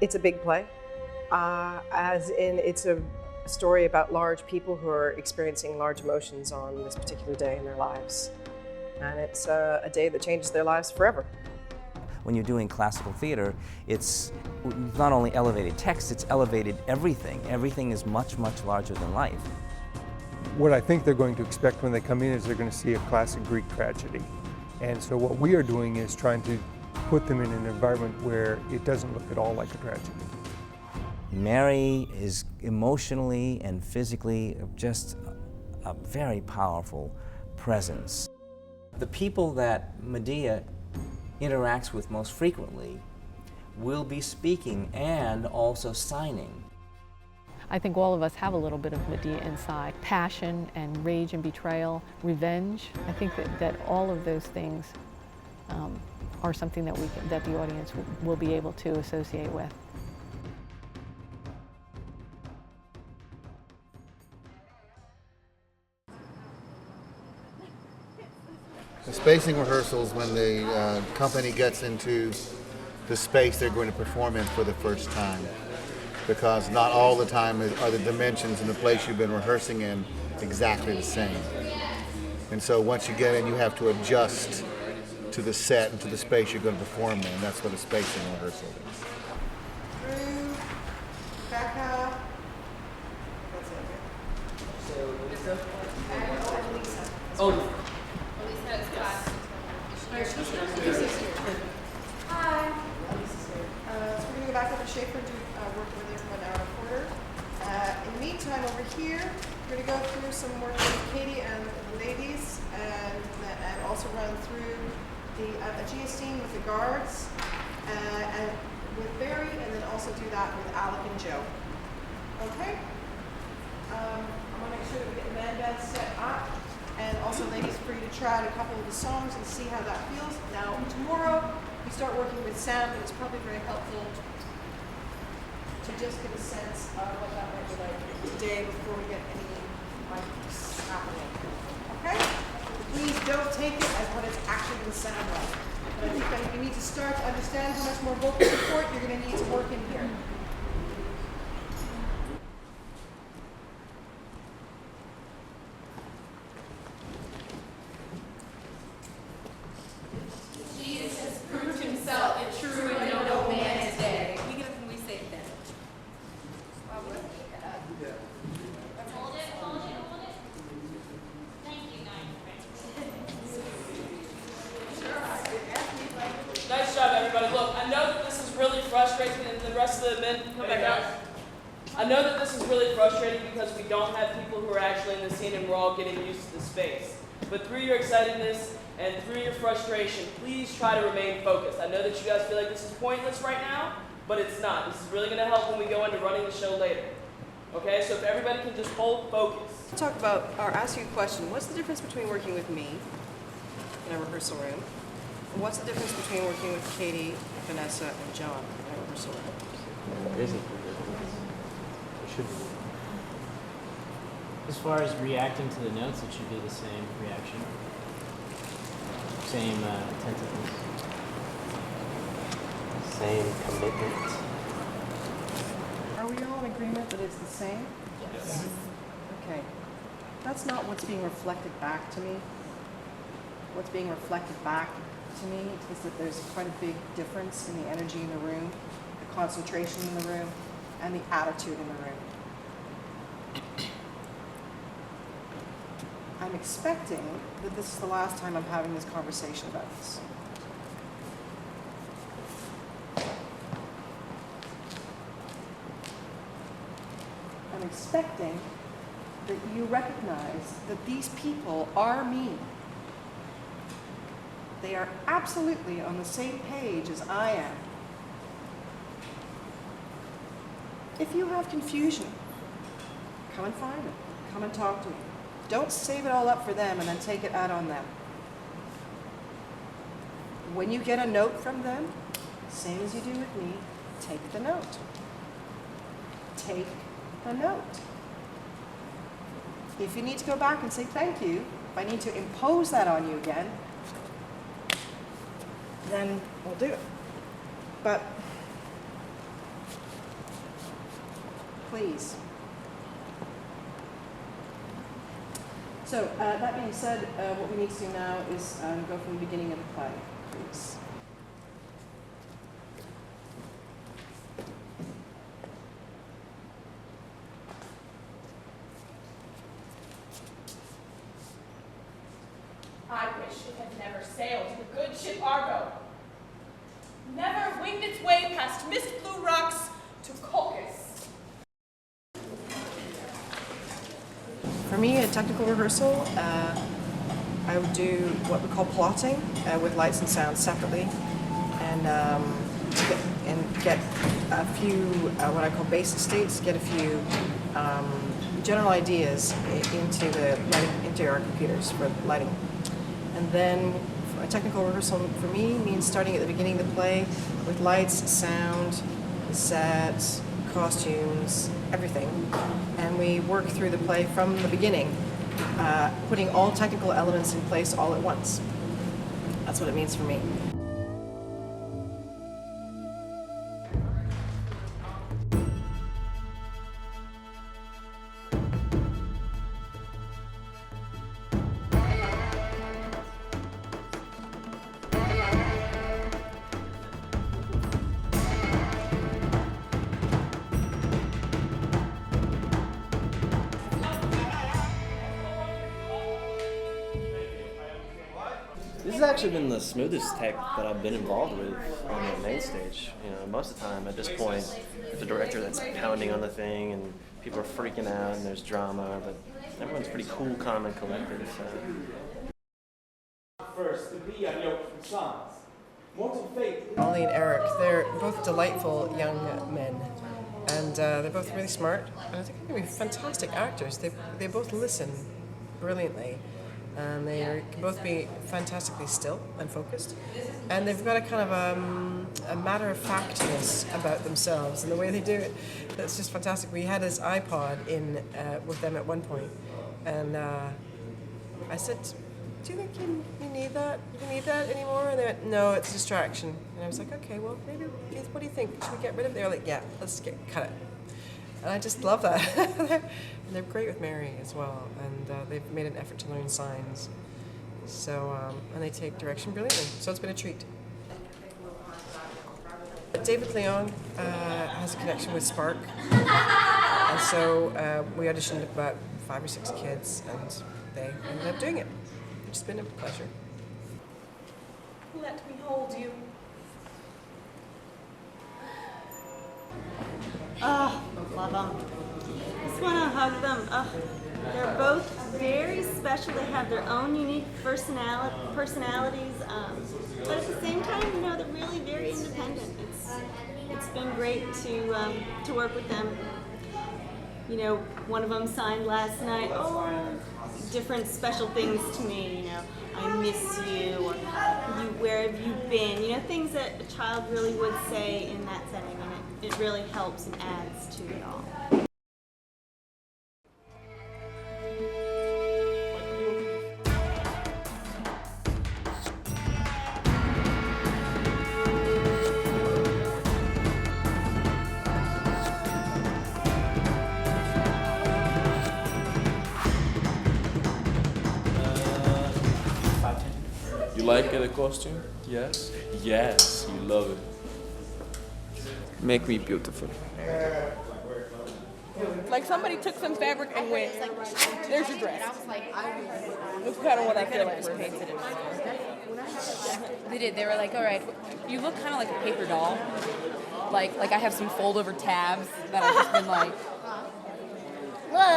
It's a big play, as in it's a story about large people who are experiencing large emotions on this particular day in their lives. And it's a day that changes their lives forever. When you're doing classical theater, it's not only elevated text, it's elevated everything. Everything is much, much larger than life. What I think they're going to expect when they come in is they're going to see a classic Greek tragedy. And so what we are doing is trying to put them in an environment where it doesn't look at all like a tragedy. Mary is emotionally and physically just a very powerful presence. The people that Medea interacts with most frequently will be speaking and also signing. I think all of us have a little bit of Medea inside. Passion and rage and betrayal, revenge. I think that all of those things are something that the audience will be able to associate with. The spacing rehearsals, when the company gets into the space they're going to perform in for the first time, because not all the time are the dimensions in the place you've been rehearsing in exactly the same. And so once you get in, you have to adjust to the set and to the space you're going to perform in. That's what a spacing rehearsal is. Through, back up. That's it. So, Lisa? And Lisa. Oh, Hi. So we're going to go back over to Schaefer and do work over there for an hour and a quarter. In the meantime, over here, we're going to go through some work with Katie and the ladies, and also run through the Aegea scene with the guards, and with Barry, and then also do that with Alec and Joe. Okay? I'm going to make sure that we get the man band set up. And also, ladies, for you to try out a couple of the songs and see how that feels. Now, tomorrow, we start working with sound, and it's probably very helpful to just get a sense of what that might be like today before we get any mics happening. Okay? Please don't take it as what it's actually going to sound like. But I think that you need to start to understand how much more vocal support you're going to need to work in here. nice job, everybody. Look, I know that this is really frustrating, and the rest of the men come back out. I know that this is really frustrating because we don't have people who are actually in the scene, and we're all getting used to the space. But through your excitedness and through your frustration, please try to remain focused. I know that you guys feel like this is pointless right now, but it's not. This is really going to help when we go into running the show later. Okay, so if everybody can just hold focus. Talk about, or ask you a question. What's the difference between working with me in a rehearsal room? And what's the difference between working with Katie, Vanessa, and John in a rehearsal room? There isn't a difference. It should be. As far as reacting to the notes, it should be the same reaction. Same attentiveness. Same commitment. Are we all in agreement that it's the same? Yes. Okay. That's not what's being reflected back to me. What's being reflected back to me is that there's quite a big difference in the energy in the room, the concentration in the room, and the attitude in the room. I'm expecting that this is the last time I'm having this conversation about this. I'm expecting that you recognize that these people are me. They are absolutely on the same page as I am. If you have confusion, come and find it. Come and talk to me. Don't save it all up for them and then take it out on them. When you get a note from them, same as you do with me, take the note. Take the note. If you need to go back and say thank you, if I need to impose that on you again, then we'll do it. But please. So that being said, what we need to do now is go from the beginning of the play, please. I wish it had never sailed the good ship Argo. Never winged its way past mist-blue rocks to Colchis. For me, a technical rehearsal, I would do what we call plotting with lights and sound separately, and get a few what I call basic states, get a few general ideas into the lighting, into our computers for lighting. And then a technical rehearsal for me means starting at the beginning of the play with lights, sound, sets, costumes, everything. And we work through the play from the beginning, putting all technical elements in place all at once. That's what it means for me. This has actually been the smoothest tech that I've been involved with on the main stage. You know, most of the time at this point, it's a director that's pounding on the thing and people are freaking out and there's drama, but everyone's pretty cool, calm, and collected. First, to be on your sons. Mortal fate. Ollie and Eric, they're both delightful young men, and they're both really smart, and I think they're going to be fantastic actors. They both listen brilliantly, and they can both be fantastically still and focused, and they've got a kind of a matter-of-factness about themselves and the way they do it. That's just fantastic. We had his iPod in with them at one point, and I said, "Do you think you need that? Do you need that anymore?" And they went, "No, it's a distraction." And I was like, "Okay, well, maybe, what do you think? Should we get rid of it?" They were like, "Yeah, let's cut it." And I just love that. And they're great with Mary as well, and they've made an effort to learn signs. So, and they take direction brilliantly, so it's been a treat. David Leon has a connection with Spark, and so we auditioned about 5 or 6 kids, and they ended up doing it. It's been a pleasure. Let me hold you. Oh, love them. Just want to hug them. They're both very special. They have their own unique personalities, but at the same time, you know, they're really very independent. It's been great to work with them. You know, one of them signed last night, "Oh, different special things to me, you know, I miss you," or "Where have you been?" You know, things that a child really would say in that setting, and it really helps and adds to it all. You like the costume? Yes? Yes, you love it. Make me beautiful. Like somebody took some fabric and went, "There's your dress." That's kind of what I feel like. They did. They were like, "All right, you look kind of like a paper doll. Like I have some fold-over tabs that I've just been like, look."